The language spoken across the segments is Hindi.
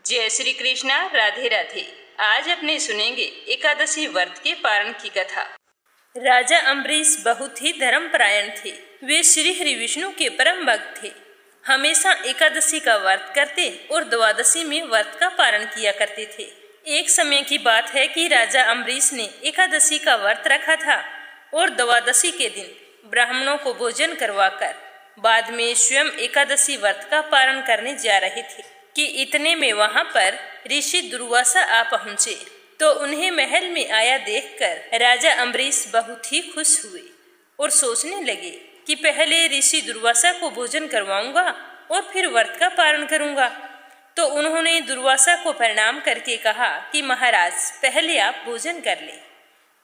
जय श्री कृष्णा। राधे राधे। आज अपने सुनेंगे एकादशी व्रत के पारण की कथा। राजा अम्बरीश बहुत ही धर्मपरायण थे। वे श्री हरि विष्णु के परम भक्त थे। हमेशा एकादशी का व्रत करते और द्वादशी में व्रत का पारण किया करते थे। एक समय की बात है कि राजा अम्बरीश ने एकादशी का व्रत रखा था और द्वादशी के दिन ब्राह्मणों को भोजन करवाकर बाद में स्वयं एकादशी व्रत का पारण करने जा रहे थे कि इतने में वहां पर ऋषि दुर्वासा आ पहुंचे। तो उन्हें महल में आया देखकर राजा अम्बरीश बहुत ही खुश हुए और सोचने लगे कि पहले ऋषि दुर्वासा को भोजन करवाऊंगा और फिर व्रत का पारण करूंगा। तो उन्होंने दुर्वासा को प्रणाम करके कहा कि महाराज पहले आप भोजन कर ले।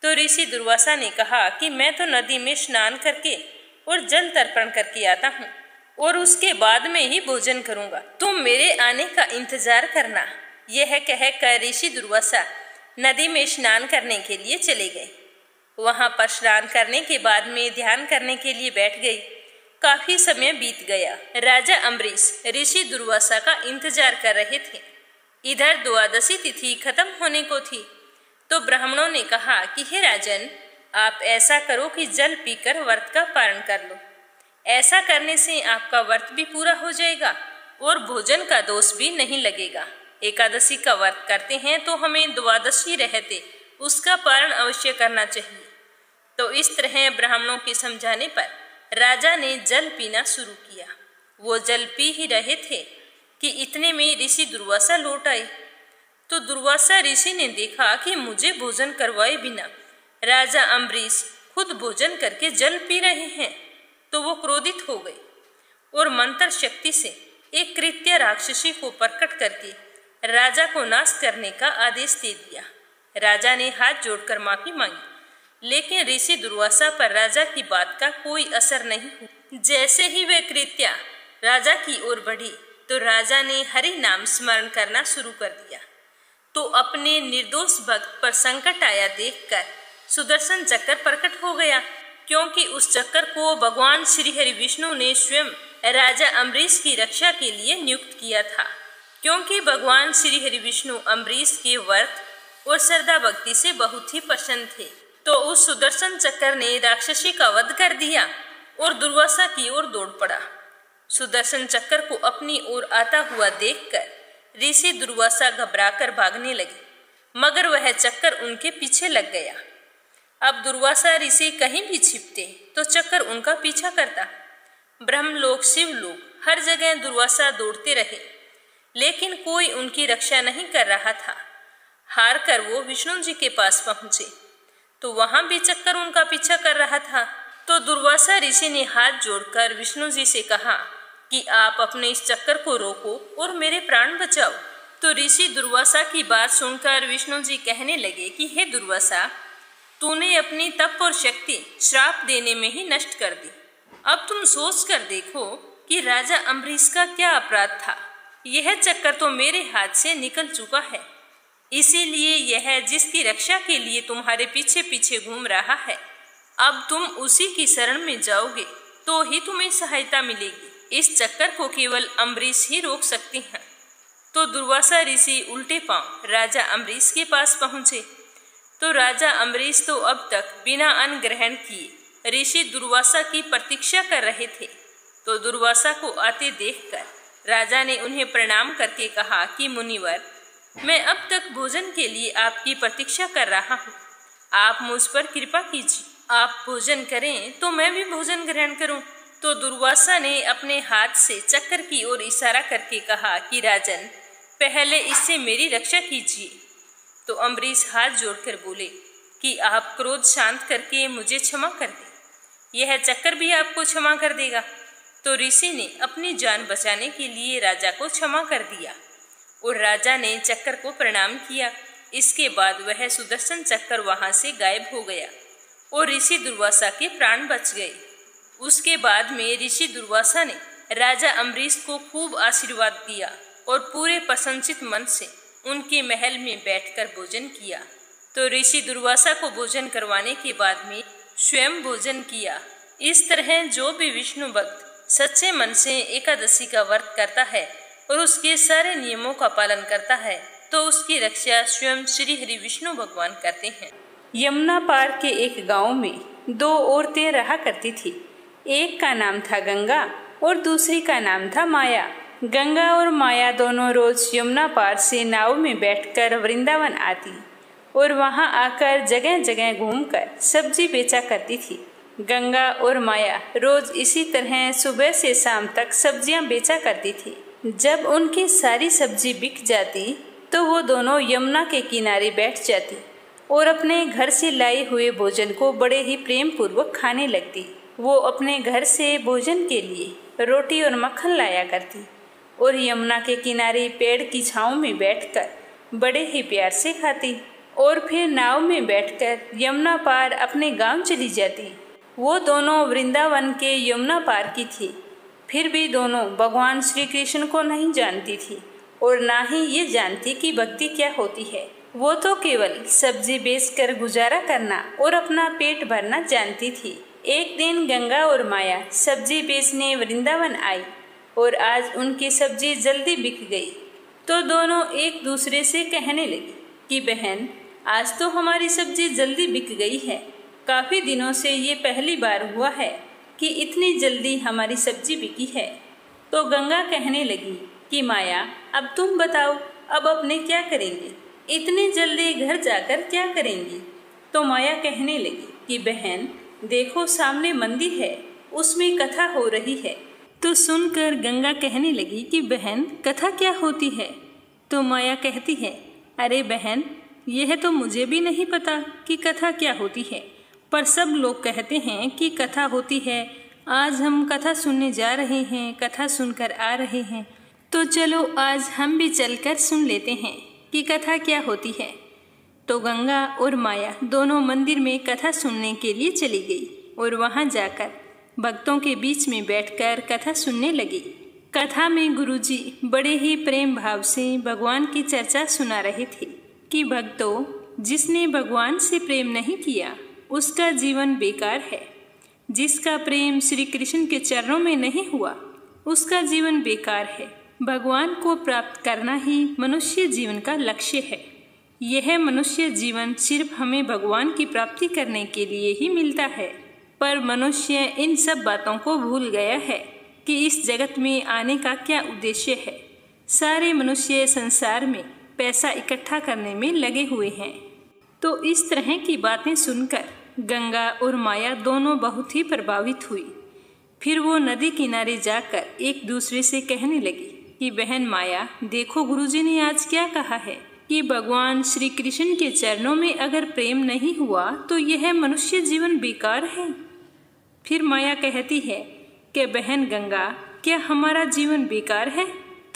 तो ऋषि दुर्वासा ने कहा कि मैं तो नदी में स्नान करके और जल तर्पण करके आता हूँ और उसके बाद में ही भोजन करूंगा। तुम मेरे आने का इंतजार करना। यह कहकर ऋषि दुर्वासा नदी में स्नान करने के लिए चले गए। वहां पर स्नान करने के बाद में ध्यान करने के लिए बैठ गए। काफी समय बीत गया। राजा अम्बरीश ऋषि दुर्वासा का इंतजार कर रहे थे। इधर द्वादशी तिथि खत्म होने को थी। तो ब्राह्मणों ने कहा कि हे राजन, आप ऐसा करो कि जल पीकर व्रत का पारण कर लो। ऐसा करने से आपका व्रत भी पूरा हो जाएगा और भोजन का दोष भी नहीं लगेगा। एकादशी का व्रत करते हैं तो हमें द्वादशी रहते उसका पारण अवश्य करना चाहिए। तो इस तरह ब्राह्मणों के समझाने पर राजा ने जल पीना शुरू किया। वो जल पी ही रहे थे कि इतने में ऋषि दुर्वासा लौट आए। तो दुर्वासा ऋषि ने देखा कि मुझे भोजन करवाए बिना राजा अम्बरीश खुद भोजन करके जल पी रहे हैं। तो वो क्रोधित हो गए और मंत्र शक्ति से एक कृत्य राक्षसी को प्रकट करके राजा को नाश करने का आदेश दे दिया। राजा ने हाथ जोड़कर माफी मांगी, लेकिन ऋषि दुर्वासा पर राजा की बात का कोई असर नहीं हुआ। जैसे ही वह कृत्या राजा की ओर बढ़ी तो राजा ने हरि नाम स्मरण करना शुरू कर दिया। तो अपने निर्दोष भक्त पर संकट आया देखकर सुदर्शन चक्र प्रकट हो गया, क्योंकि उस चक्कर को भगवान श्री हरि विष्णु ने स्वयं राजा अम्बरीश की रक्षा के लिए नियुक्त किया था। क्योंकि भगवान श्री हरि विष्णु अम्बरीश के व्रत और श्रद्धा भक्ति से बहुत ही प्रसन्न थे। तो उस सुदर्शन चक्र ने राक्षसी का वध कर दिया और दुर्वासा की ओर दौड़ पड़ा। सुदर्शन चक्र को अपनी ओर आता हुआ देखकर ऋषि दुर्वासा घबराकर भागने लगे, मगर वह चक्कर उनके पीछे लग गया। अब दुर्वासा ऋषि कहीं भी छिपते तो चक्कर उनका पीछा करता। ब्रह्मलोक, शिवलोक, हर जगह दुर्वासा दौड़ते रहे, लेकिन कोई उनकी रक्षा नहीं कर रहा था। हार कर वो विष्णु जी के पास पहुंचे तो वहां भी चक्कर उनका पीछा कर रहा था। तो दुर्वासा ऋषि ने हाथ जोड़कर विष्णु जी से कहा कि आप अपने इस चक्कर को रोको और मेरे प्राण बचाओ। तो ऋषि दुर्वासा की बात सुनकर विष्णु जी कहने लगे कि हे दुर्वासा, तूने अपनी तप और शक्ति श्राप देने में ही नष्ट कर दी। अब तुम सोच कर देखो कि राजा अम्बरीश का क्या अपराध था। यह चक्कर तो मेरे हाथ से निकल चुका है, इसीलिए यह जिसकी रक्षा के लिए तुम्हारे पीछे पीछे घूम रहा है, अब तुम उसी की शरण में जाओगे तो ही तुम्हें सहायता मिलेगी। इस चक्कर को केवल अम्बरीश ही रोक सकते हैं। तो दुर्वासा ऋषि उल्टे पांव राजा अम्बरीश के पास पहुंचे। तो राजा अम्बरीश तो अब तक बिना अन्न ग्रहण किए ऋषि दुर्वासा की प्रतीक्षा कर रहे थे। तो दुर्वासा को आते देखकर राजा ने उन्हें प्रणाम करके कहा कि मुनिवर, मैं अब तक भोजन के लिए आपकी प्रतीक्षा कर रहा हूँ। आप मुझ पर कृपा कीजिए। आप भोजन करें तो मैं भी भोजन ग्रहण करूं। तो दुर्वासा ने अपने हाथ से चक्कर की ओर इशारा करके कहा कि राजन, पहले इससे मेरी रक्षा कीजिए। तो अम्बरीश हाथ जोड़कर बोले कि आप क्रोध शांत करके मुझे क्षमा कर दें, यह चक्कर भी आपको क्षमा कर देगा। तो ऋषि ने अपनी जान बचाने के लिए राजा को क्षमा कर दिया और राजा ने चक्कर को प्रणाम किया। इसके बाद वह सुदर्शन चक्कर वहां से गायब हो गया और ऋषि दुर्वासा के प्राण बच गए। उसके बाद में ऋषि दुर्वासा ने राजा अम्बरीश को खूब आशीर्वाद दिया और पूरे प्रसन्नचित मन से उनके महल में बैठकर भोजन किया। तो ऋषि दुर्वासा को भोजन करवाने के बाद में स्वयं भोजन किया। इस तरह जो भी विष्णु भक्त सच्चे मन से एकादशी का व्रत करता है और उसके सारे नियमों का पालन करता है तो उसकी रक्षा स्वयं श्री हरि विष्णु भगवान करते हैं। यमुना पार के एक गांव में 2 औरतें रहा करती थी। एक का नाम था गंगा और दूसरी का नाम था माया। गंगा और माया दोनों रोज यमुना पार से नाव में बैठकर वृंदावन आती और वहां आकर जगह जगह घूमकर सब्जी बेचा करती थी। गंगा और माया रोज इसी तरह सुबह से शाम तक सब्जियां बेचा करती थी। जब उनकी सारी सब्जी बिक जाती तो वो दोनों यमुना के किनारे बैठ जाती और अपने घर से लाए हुए भोजन को बड़े ही प्रेम पूर्वक खाने लगती। वो अपने घर से भोजन के लिए रोटी और मक्खन लाया करती और यमुना के किनारे पेड़ की छांव में बैठकर बड़े ही प्यार से खाती और फिर नाव में बैठकर यमुना पार अपने गांव चली जाती। वो दोनों वृंदावन के यमुना पार की थी। फिर भी दोनों भगवान श्री कृष्ण को नहीं जानती थी और ना ही ये जानती कि भक्ति क्या होती है। वो तो केवल सब्जी बेचकर गुजारा करना और अपना पेट भरना जानती थी। एक दिन गंगा और माया सब्जी बेचने वृंदावन आई और आज उनकी सब्जी जल्दी बिक गई तो दोनों एक दूसरे से कहने लगी कि बहन, आज तो हमारी सब्जी जल्दी बिक गई है। काफी दिनों से ये पहली बार हुआ है कि इतनी जल्दी हमारी सब्जी बिकी है। तो गंगा कहने लगी कि माया, अब तुम बताओ, अब अपने क्या करेंगे? इतनी जल्दी घर जाकर क्या करेंगी? तो माया कहने लगी कि बहन देखो, सामने मंदिर है, उसमें कथा हो रही है। तो सुनकर गंगा कहने लगी कि बहन, कथा क्या होती है? तो माया कहती है, अरे बहन, यह तो मुझे भी नहीं पता कि कथा क्या होती है, पर सब लोग कहते हैं कि कथा होती है। आज हम कथा सुनने जा रहे हैं, कथा सुनकर आ रहे हैं, तो चलो आज हम भी चलकर सुन लेते हैं कि कथा क्या होती है। तो गंगा और माया दोनों मंदिर में कथा सुनने के लिए चली गई और वहां जाकर भक्तों के बीच में बैठकर कथा सुनने लगी। कथा में गुरुजी बड़े ही प्रेम भाव से भगवान की चर्चा सुना रहे थे कि भक्तों, जिसने भगवान से प्रेम नहीं किया उसका जीवन बेकार है। जिसका प्रेम श्री कृष्ण के चरणों में नहीं हुआ उसका जीवन बेकार है। भगवान को प्राप्त करना ही मनुष्य जीवन का लक्ष्य है। यह मनुष्य जीवन सिर्फ हमें भगवान की प्राप्ति करने के लिए ही मिलता है। पर मनुष्य इन सब बातों को भूल गया है कि इस जगत में आने का क्या उद्देश्य है। सारे मनुष्य संसार में पैसा इकट्ठा करने में लगे हुए हैं। तो इस तरह की बातें सुनकर गंगा और माया दोनों बहुत ही प्रभावित हुई। फिर वो नदी किनारे जाकर एक दूसरे से कहने लगी कि बहन माया, देखो गुरुजी ने आज क्या कहा है कि भगवान श्री कृष्ण के चरणों में अगर प्रेम नहीं हुआ तो यह मनुष्य जीवन बेकार है। फिर माया कहती है कि बहन गंगा, क्या हमारा जीवन बेकार है?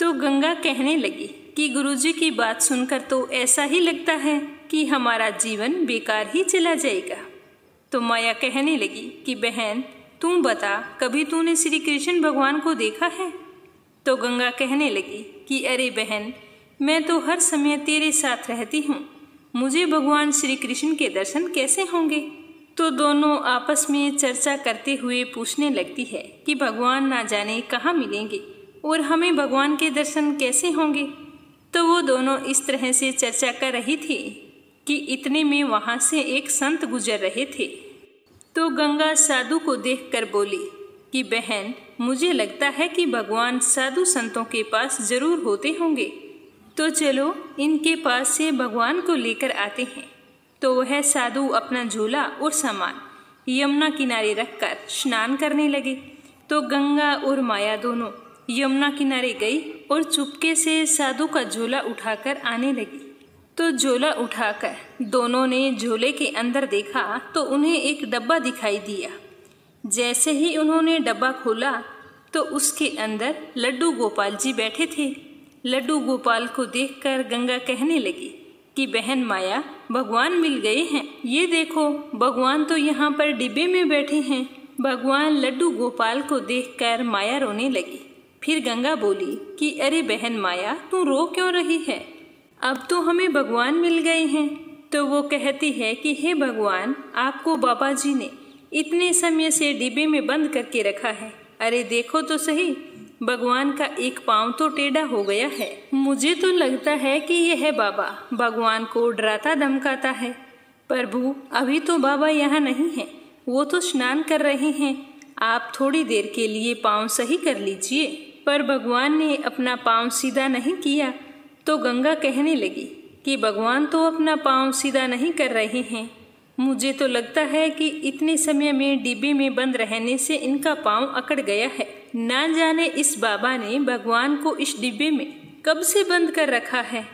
तो गंगा कहने लगी कि गुरुजी की बात सुनकर तो ऐसा ही लगता है कि हमारा जीवन बेकार ही चला जाएगा। तो माया कहने लगी कि बहन तुम बता, कभी तूने श्री कृष्ण भगवान को देखा है? तो गंगा कहने लगी कि अरे बहन, मैं तो हर समय तेरे साथ रहती हूँ, मुझे भगवान श्री कृष्ण के दर्शन कैसे होंगे? तो दोनों आपस में चर्चा करते हुए पूछने लगती है कि भगवान ना जाने कहाँ मिलेंगे और हमें भगवान के दर्शन कैसे होंगे। तो वो दोनों इस तरह से चर्चा कर रही थी कि इतने में वहाँ से एक संत गुजर रहे थे। तो गंगा साधु को देखकर बोली कि बहन, मुझे लगता है कि भगवान साधु संतों के पास जरूर होते होंगे, तो चलो इनके पास से भगवान को लेकर आते हैं। तो वह साधु अपना झोला और सामान यमुना किनारे रखकर स्नान करने लगे। तो गंगा और माया दोनों यमुना किनारे गई और चुपके से साधु का झोला उठाकर आने लगी। तो झोला उठाकर दोनों ने झोले के अंदर देखा तो उन्हें एक डब्बा दिखाई दिया। जैसे ही उन्होंने डब्बा खोला तो उसके अंदर लड्डू गोपाल जी बैठे थे। लड्डू गोपाल को देखकर गंगा कहने लगी कि बहन माया, भगवान मिल गए हैं। ये देखो, भगवान तो यहाँ पर डिब्बे में बैठे हैं। भगवान लड्डू गोपाल को देखकर माया रोने लगी। फिर गंगा बोली कि अरे बहन माया, तू रो क्यों रही है? अब तो हमें भगवान मिल गए हैं। तो वो कहती है कि हे भगवान, आपको बाबा जी ने इतने समय से डिब्बे में बंद करके रखा है। अरे देखो तो सही, भगवान का एक पाँव तो टेढ़ा हो गया है। मुझे तो लगता है कि यह बाबा भगवान को डराता धमकाता है। प्रभु, अभी तो बाबा यहाँ नहीं है, वो तो स्नान कर रहे हैं। आप थोड़ी देर के लिए पाँव सही कर लीजिए। पर भगवान ने अपना पाँव सीधा नहीं किया तो गंगा कहने लगी कि भगवान तो अपना पाँव सीधा नहीं कर रहे हैं। मुझे तो लगता है कि इतने समय में डिब्बे में बंद रहने से इनका पाँव अकड़ गया है। ना जाने इस बाबा ने भगवान को इस डिब्बे में कब से बंद कर रखा है।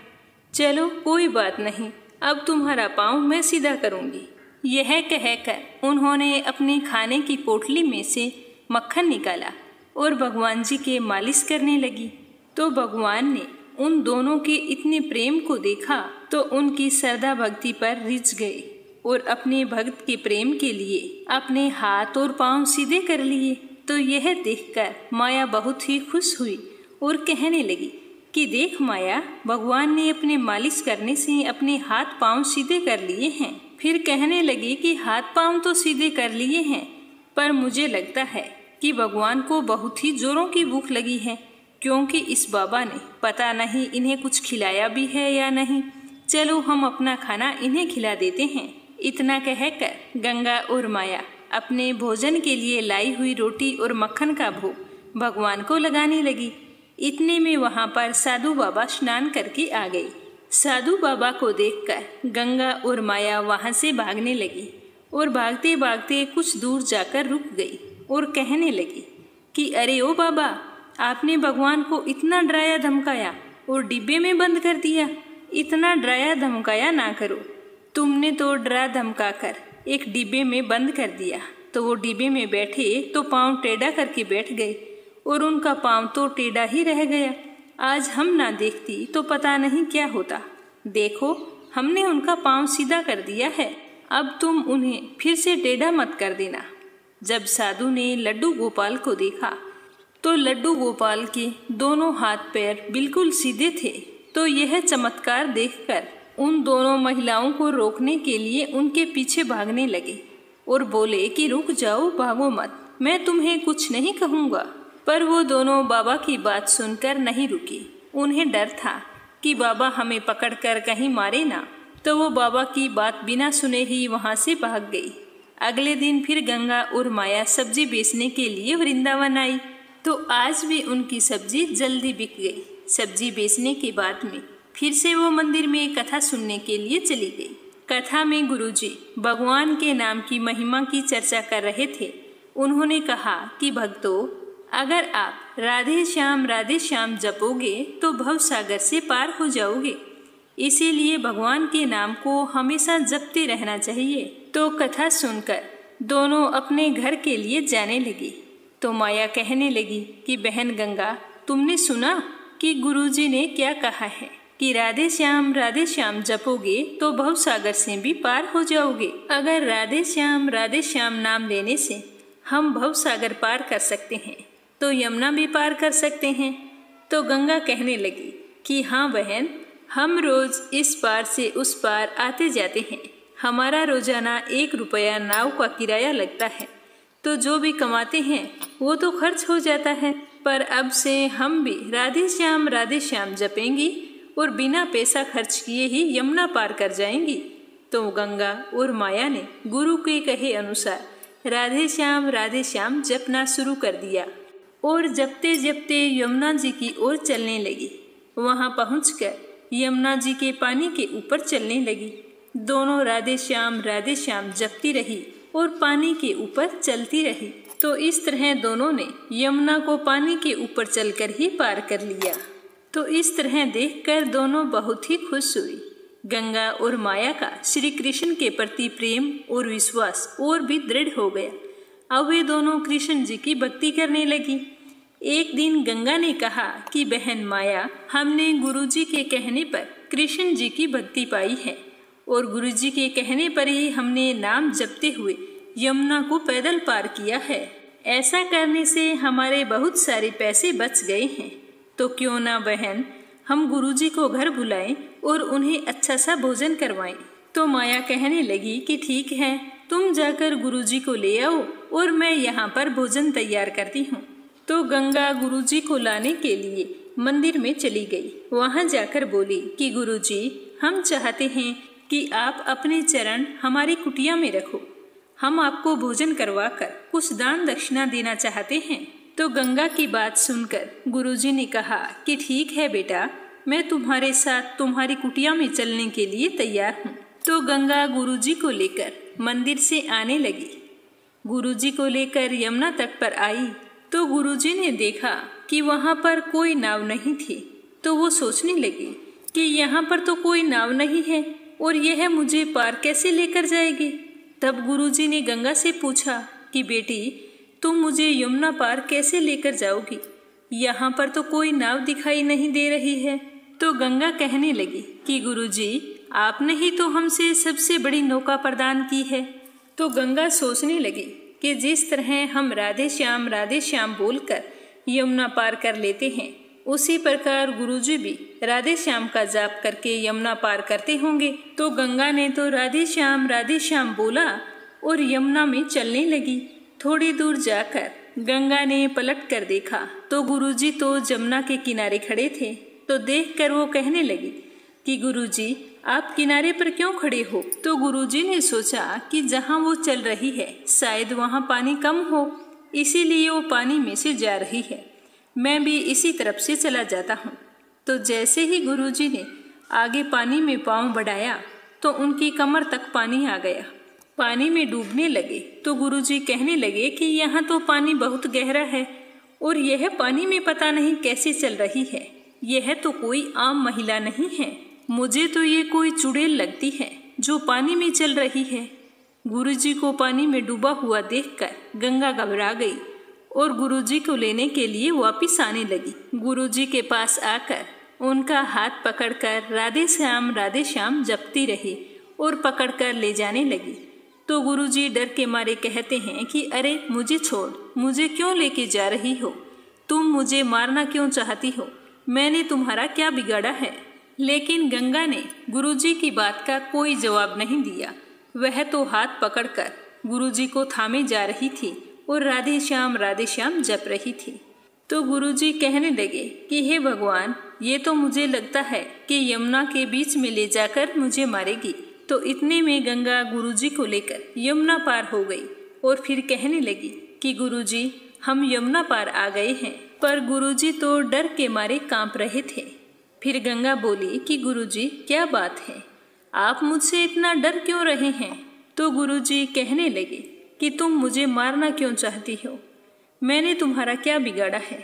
चलो कोई बात नहीं, अब तुम्हारा पाँव मैं सीधा करूँगी। यह कहकर उन्होंने अपने खाने की पोटली में से मक्खन निकाला और भगवान जी के मालिश करने लगी। तो भगवान ने उन दोनों के इतने प्रेम को देखा तो उनकी श्रद्धा भक्ति पर रिझ गए और अपने भक्त के प्रेम के लिए अपने हाथ और पांव सीधे कर लिए। तो यह देखकर माया बहुत ही खुश हुई और कहने लगी कि देख माया, भगवान ने अपने मालिश करने से अपने हाथ पांव सीधे कर लिए हैं। फिर कहने लगी कि हाथ पांव तो सीधे कर लिए हैं, पर मुझे लगता है कि भगवान को बहुत ही जोरों की भूख लगी है, क्योंकि इस बाबा ने पता नहीं इन्हें कुछ खिलाया भी है या नहीं। चलो हम अपना खाना इन्हें खिला देते हैं। इतना कहकर गंगा और माया अपने भोजन के लिए लाई हुई रोटी और मक्खन का भोग भगवान को लगाने लगी। इतने में वहां पर साधु बाबा स्नान करके आ गई। साधु बाबा को देखकर गंगा और माया वहां से भागने लगी और भागते भागते कुछ दूर जाकर रुक गई और कहने लगी कि अरे ओ बाबा, आपने भगवान को इतना डराया धमकाया और डिब्बे में बंद कर दिया। इतना डराया धमकाया ना करो। तुमने तो डरा धमका कर एक डिब्बे में बंद कर दिया तो वो डिब्बे में बैठे तो पाँव टेढ़ा करके बैठ गए और उनका पाँव तो टेढ़ा ही रह गया। आज हम ना देखती तो पता नहीं क्या होता। देखो, हमने उनका पाँव सीधा कर दिया है, अब तुम उन्हें फिर से टेढ़ा मत कर देना। जब साधु ने लड्डू गोपाल को देखा तो लड्डू गोपाल के दोनों हाथ पैर बिल्कुल सीधे थे। तो यह चमत्कार देखकर उन दोनों महिलाओं को रोकने के लिए उनके पीछे भागने लगे और बोले कि रुक जाओ, भागो मत, मैं तुम्हें कुछ नहीं कहूँगा। पर वो दोनों बाबा की बात सुनकर नहीं रुकी। उन्हें डर था कि बाबा हमें पकड़कर कहीं मारे ना, तो वो बाबा की बात बिना सुने ही वहाँ से भाग गई। अगले दिन फिर गंगा और माया सब्जी बेचने के लिए वृंदावन आई तो आज भी उनकी सब्जी जल्दी बिक गई। सब्जी बेचने के बाद में फिर से वो मंदिर में कथा सुनने के लिए चली गई। कथा में गुरुजी भगवान के नाम की महिमा की चर्चा कर रहे थे। उन्होंने कहा कि भक्तों, अगर आप राधे श्याम जपोगे तो भव सागर से पार हो जाओगे। इसीलिए भगवान के नाम को हमेशा जपते रहना चाहिए। तो कथा सुनकर दोनों अपने घर के लिए जाने लगी। तो माया कहने लगी कि बहन गंगा, तुमने सुना कि गुरुजी ने क्या कहा है कि राधे श्याम जपोगे तो भव सागर से भी पार हो जाओगे। अगर राधे श्याम नाम लेने से हम भव सागर पार कर सकते हैं तो यमुना भी पार कर सकते हैं। तो गंगा कहने लगी कि हाँ बहन, हम रोज इस पार से उस पार आते जाते हैं। हमारा रोजाना 1 रुपया नाव का किराया लगता है, तो जो भी कमाते हैं वो तो खर्च हो जाता है। पर अब से हम भी राधे श्याम जपेंगी और बिना पैसा खर्च किए ही यमुना पार कर जाएंगी। तो गंगा और माया ने गुरु के कहे अनुसार राधे श्याम जपना शुरू कर दिया और जपते जपते यमुना जी की ओर चलने लगी। वहां पहुंचकर यमुना जी के पानी के ऊपर चलने लगी। दोनों राधे श्याम जपती रही और पानी के ऊपर चलती रही। तो इस तरह दोनों ने यमुना को पानी के ऊपर चलकर ही पार कर लिया। तो इस तरह देखकर दोनों बहुत ही खुश हुई। गंगा और माया का श्री कृष्ण के प्रति प्रेम और विश्वास और भी दृढ़ हो गया। अब वे दोनों कृष्ण जी की भक्ति करने लगी। एक दिन गंगा ने कहा कि बहन माया, हमने गुरुजी के कहने पर कृष्ण जी की भक्ति पाई है और गुरुजी के कहने पर ही हमने नाम जपते हुए यमुना को पैदल पार किया है। ऐसा करने से हमारे बहुत सारे पैसे बच गए हैं। तो क्यों ना बहन, हम गुरुजी को घर बुलाएं और उन्हें अच्छा सा भोजन करवाएं। तो माया कहने लगी कि ठीक है, तुम जाकर गुरुजी को ले आओ और मैं यहाँ पर भोजन तैयार करती हूँ। तो तो गंगा गुरुजी को लाने के लिए मंदिर में चली गई। वहां जाकर बोली कि गुरुजी, हम चाहते हैं कि आप अपने चरण हमारी कुटिया में रखो। हम आपको भोजन करवाकर कुछ दान दक्षिणा देना चाहते हैं। तो गंगा की बात सुनकर गुरुजी ने कहा कि ठीक है बेटा, मैं तुम्हारे साथ तुम्हारी कुटिया में चलने के लिए तैयार हूँ। तो गंगा गुरुजी को लेकर मंदिर से आने लगी। गुरुजी को लेकर यमुना तट पर आई तो गुरुजी ने देखा कि वहाँ पर कोई नाव नहीं थी। तो वो सोचने लगी कि यहाँ पर तो कोई नाव नहीं है और यह मुझे पार कैसे लेकर जाएगी। तब गुरुजी ने गंगा से पूछा कि बेटी, तुम मुझे यमुना पार कैसे लेकर जाओगी? यहाँ पर तो कोई नाव दिखाई नहीं दे रही है। तो गंगा कहने लगी कि गुरुजी, आपने ही तो हमसे सबसे बड़ी नौका प्रदान की है। तो गंगा सोचने लगी कि जिस तरह हम राधे श्याम बोलकर यमुना पार कर लेते हैं, उसी प्रकार गुरुजी भी राधे श्याम का जाप करके यमुना पार करते होंगे। तो गंगा ने तो राधे श्याम बोला और यमुना में चलने लगी। थोड़ी दूर जाकर गंगा ने पलट कर देखा तो गुरुजी तो जमुना के किनारे खड़े थे। तो देखकर वो कहने लगी कि गुरुजी, आप किनारे पर क्यों खड़े हो? तो गुरुजी ने सोचा कि जहाँ वो चल रही है शायद वहाँ पानी कम हो, इसीलिए वो पानी में से जा रही है। मैं भी इसी तरफ से चला जाता हूँ। तो जैसे ही गुरुजी ने आगे पानी में पांव बढ़ाया तो उनकी कमर तक पानी आ गया। पानी में डूबने लगे। तो गुरुजी कहने लगे कि यहाँ तो पानी बहुत गहरा है और यह पानी में पता नहीं कैसे चल रही है। यह तो कोई आम महिला नहीं है, मुझे तो ये कोई चुड़ैल लगती है जो पानी में चल रही है। गुरुजी को पानी में डूबा हुआ देखकर गंगा घबरा गई और गुरुजी को लेने के लिए वापस आने लगी। गुरुजी के पास आकर उनका हाथ पकड़कर राधे श्याम जपती रही और पकड़कर ले जाने लगी। तो गुरुजी डर के मारे कहते हैं कि अरे मुझे छोड़, मुझे क्यों लेके जा रही हो? तुम मुझे मारना क्यों चाहती हो? मैंने तुम्हारा क्या बिगाड़ा है? लेकिन गंगा ने गुरुजी की बात का कोई जवाब नहीं दिया। वह तो हाथ पकड़कर गुरुजी को थामे जा रही थी और राधे श्याम जप रही थी। तो गुरुजी कहने लगे कि हे भगवान, ये तो मुझे लगता है कि यमुना के बीच में ले जाकर मुझे मारेगी। तो इतने में गंगा गुरुजी को लेकर यमुना पार हो गई और फिर कहने लगी कि गुरुजी, हम यमुना पार आ गए हैं। पर गुरुजी तो डर के मारे कांप रहे थे। फिर गंगा बोली कि गुरुजी, क्या बात है, आप मुझसे इतना डर क्यों रहे हैं? तो गुरुजी कहने लगे कि तुम मुझे मारना क्यों चाहती हो? मैंने तुम्हारा क्या बिगाड़ा है?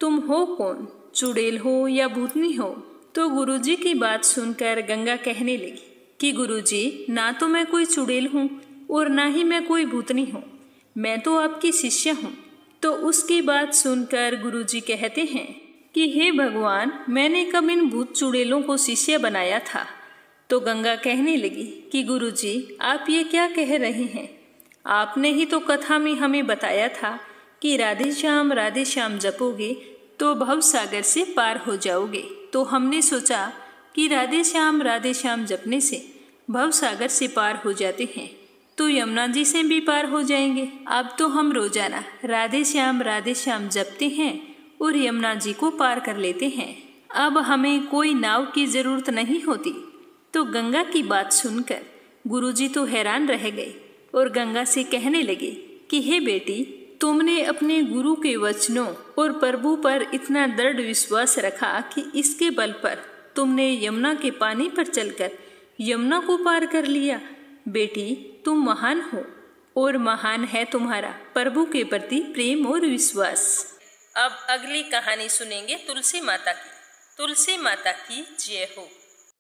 तुम हो कौन, चुड़ैल हो या भूतनी हो? तो गुरुजी की बात सुनकर गंगा कहने लगी कि गुरुजी, ना तो मैं कोई चुड़ैल हूँ और ना ही मैं कोई भूतनी हूँ, मैं तो आपकी शिष्य हूँ। तो उसकी बात सुनकर गुरुजी कहते हैं कि हे भगवान, मैंने कब इन भूत चुड़ैलों को शिष्य बनाया था? तो गंगा कहने लगी कि गुरुजी, आप ये क्या कह रहे हैं? आपने ही तो कथा में हमें बताया था कि राधे श्याम जपोगे तो भव सागर से पार हो जाओगे। तो हमने सोचा कि राधे श्याम जपने से भव सागर से पार हो जाते हैं तो यमुना जी से भी पार हो जाएंगे। अब तो हम रोजाना राधे श्याम जपते हैं और यमुना जी को पार कर लेते हैं। अब हमें कोई नाव की जरूरत नहीं होती। तो गंगा की बात सुनकर गुरुजी तो हैरान रह गए और गंगा से कहने लगे कि हे बेटी, तुमने अपने गुरु के वचनों और प्रभु पर इतना दृढ़ विश्वास रखा कि इसके बल पर तुमने यमुना के पानी पर चलकर यमुना को पार कर लिया। बेटी, तुम महान हो और महान है तुम्हारा प्रभु के प्रति प्रेम और विश्वास। अब अगली कहानी सुनेंगे तुलसी माता की। तुलसी माता की जय हो।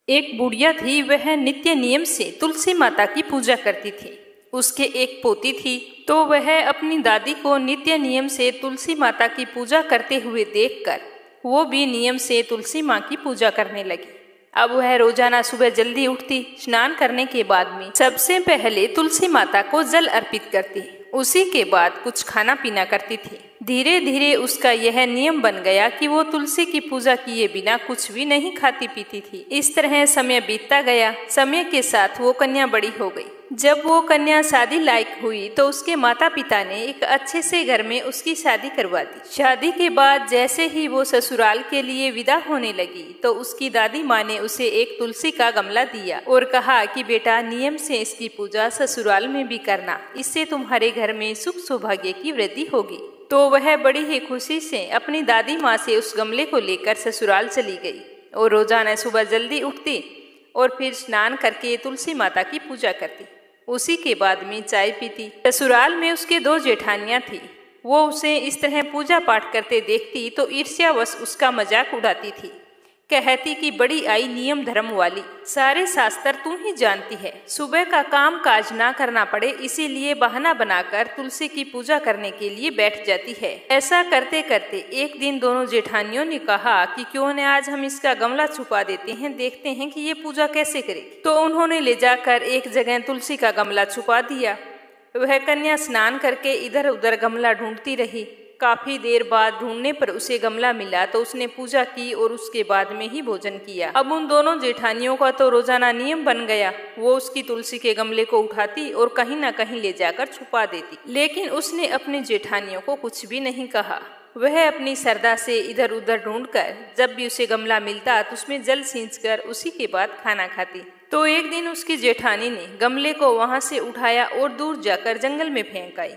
एक बुढ़िया थी, वह नित्य नियम से तुलसी माता की पूजा करती थी। उसके एक पोती थी, तो वह अपनी दादी को नित्य नियम से तुलसी माता की पूजा करते हुए देखकर वो भी नियम से तुलसी माँ की पूजा करने लगी। अब वह रोजाना सुबह जल्दी उठती, स्नान करने के बाद में सबसे पहले तुलसी माता को जल अर्पित करती, उसी के बाद कुछ खाना पीना करती थी। धीरे धीरे उसका यह नियम बन गया कि वो तुलसी की पूजा किए बिना कुछ भी नहीं खाती पीती थी। इस तरह समय बीतता गया। समय के साथ वो कन्या बड़ी हो गई जब वो कन्या शादी लायक हुई तो उसके माता पिता ने एक अच्छे से घर में उसकी शादी करवा दी। शादी के बाद जैसे ही वो ससुराल के लिए विदा होने लगी तो उसकी दादी माँ ने उसे एक तुलसी का गमला दिया और कहा कि बेटा, नियम से इसकी पूजा ससुराल में भी करना, इससे तुम्हारे घर में सुख सौभाग्य की वृद्धि होगी। तो वह बड़ी ही खुशी से अपनी दादी माँ से उस गमले को लेकर ससुराल चली गई और रोजाना सुबह जल्दी उठती और फिर स्नान करके तुलसी माता की पूजा करती। उसी के बाद में चाय पीती। ससुराल में उसके 2 जेठानियां थी। वो उसे इस तरह पूजा पाठ करते देखती तो ईर्ष्यावश उसका मजाक उड़ाती थी। कहती कि बड़ी आई नियम धर्म वाली, सारे शास्त्र तू ही जानती है। सुबह का काम काज ना करना पड़े इसीलिए बहाना बनाकर तुलसी की पूजा करने के लिए बैठ जाती है। ऐसा करते करते एक दिन दोनों जेठानियों ने कहा कि क्यों न आज हम इसका गमला छुपा देते हैं, देखते हैं कि ये पूजा कैसे करेगी। तो उन्होंने ले जाकर एक जगह तुलसी का गमला छुपा दिया। वह कन्या स्नान करके इधर उधर गमला ढूंढती रही। काफी देर बाद ढूंढने पर उसे गमला मिला तो उसने पूजा की और उसके बाद में ही भोजन किया। अब उन दोनों जेठानियों का तो रोजाना नियम बन गया। वो उसकी तुलसी के गमले को उठाती और कहीं न कहीं ले जाकर छुपा देती, लेकिन उसने अपनी जेठानियों को कुछ भी नहीं कहा। वह अपनी श्रद्धा से इधर उधर ढूंढकर जब भी उसे गमला मिलता तो उसमें जल सींचकर उसी के बाद खाना खाती। तो एक दिन उसकी जेठानी ने गमले को वहां से उठाया और दूर जाकर जंगल में फेंक आई।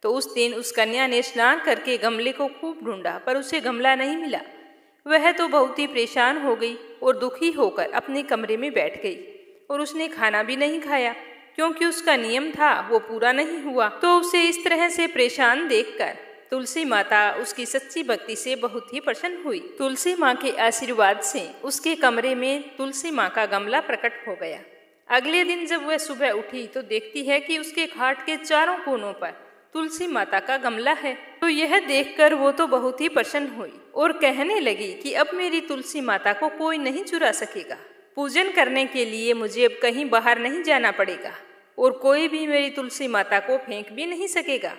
तो उस दिन उस कन्या ने स्नान करके गमले को खूब ढूंढा पर उसे गमला नहीं मिला। वह तो बहुत ही परेशान हो गई और दुखी होकर अपने कमरे में बैठ गई और उसने खाना भी नहीं खाया क्योंकि उसका नियम था वो पूरा नहीं हुआ। तो उसे इस तरह से परेशान देखकर तुलसी माता उसकी सच्ची भक्ति से बहुत ही प्रसन्न हुई। तुलसी माँ के आशीर्वाद से उसके कमरे में तुलसी माँ का गमला प्रकट हो गया। अगले दिन जब वह सुबह उठी तो देखती है कि उसके खाट के चारों कोनों पर तुलसी माता का गमला है। तो यह देखकर वो तो बहुत ही प्रसन्न हुई और कहने लगी कि अब मेरी तुलसी माता को कोई नहीं चुरा सकेगा। पूजन करने के लिए मुझे अब कहीं बाहर नहीं जाना पड़ेगा और कोई भी मेरी तुलसी माता को फेंक भी नहीं सकेगा।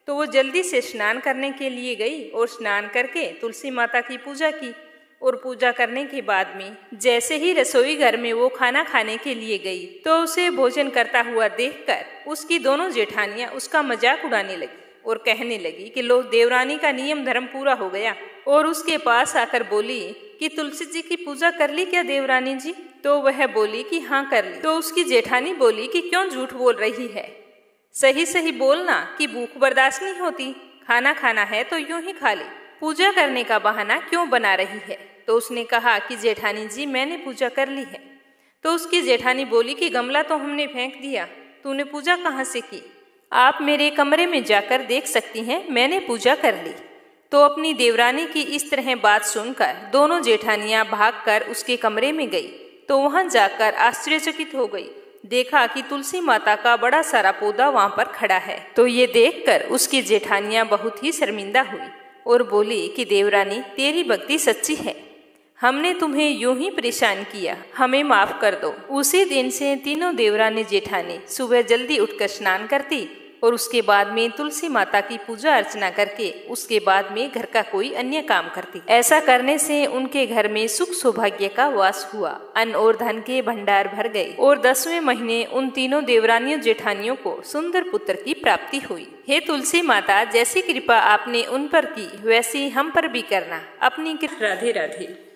तो वो जल्दी से स्नान करने के लिए गई और स्नान करके तुलसी माता की पूजा की और पूजा करने के बाद में जैसे ही रसोई घर में वो खाना खाने के लिए गई तो उसे भोजन करता हुआ देखकर उसकी दोनों जेठानियां उसका मजाक उड़ाने लगी और कहने लगी कि लो, देवरानी का नियम धर्म पूरा हो गया। और उसके पास आकर बोली कि तुलसी जी की पूजा कर ली क्या देवरानी जी? तो वह बोली कि हाँ कर ली। तो उसकी जेठानी बोली कि क्यों झूठ बोल रही है, सही सही बोलना कि भूख बर्दाश्त नहीं होती, खाना खाना है तो यूं ही खा ले, पूजा करने का बहाना क्यों बना रही है। तो उसने कहा कि जेठानी जी मैंने पूजा कर ली है। तो उसकी जेठानी बोली कि गमला तो हमने फेंक दिया, तूने पूजा कहाँ से की? आप मेरे कमरे में जाकर देख सकती हैं, मैंने पूजा कर ली। तो अपनी देवरानी की इस तरह बात सुनकर दोनों जेठानियां भागकर उसके कमरे में गई। तो वहां जाकर आश्चर्यचकित हो गई, देखा कि तुलसी माता का बड़ा सारा पौधा वहां पर खड़ा है। तो ये देखकर उसकी जेठानियां बहुत ही शर्मिंदा हुई और बोली कि देवरानी तेरी भक्ति सच्ची है, हमने तुम्हें यूं ही परेशान किया, हमें माफ कर दो। उसी दिन से तीनों देवरानी जेठानी सुबह जल्दी उठकर स्नान करती और उसके बाद में तुलसी माता की पूजा अर्चना करके उसके बाद में घर का कोई अन्य काम करती। ऐसा करने से उनके घर में सुख सौभाग्य का वास हुआ, अन्न और धन के भंडार भर गए और 10वें महीने उन तीनों देवरानियों जेठानियों को सुंदर पुत्र की प्राप्ति हुई। हे तुलसी माता, जैसी कृपा आपने उन पर की वैसी हम पर भी करना। अपनी राधे राधे।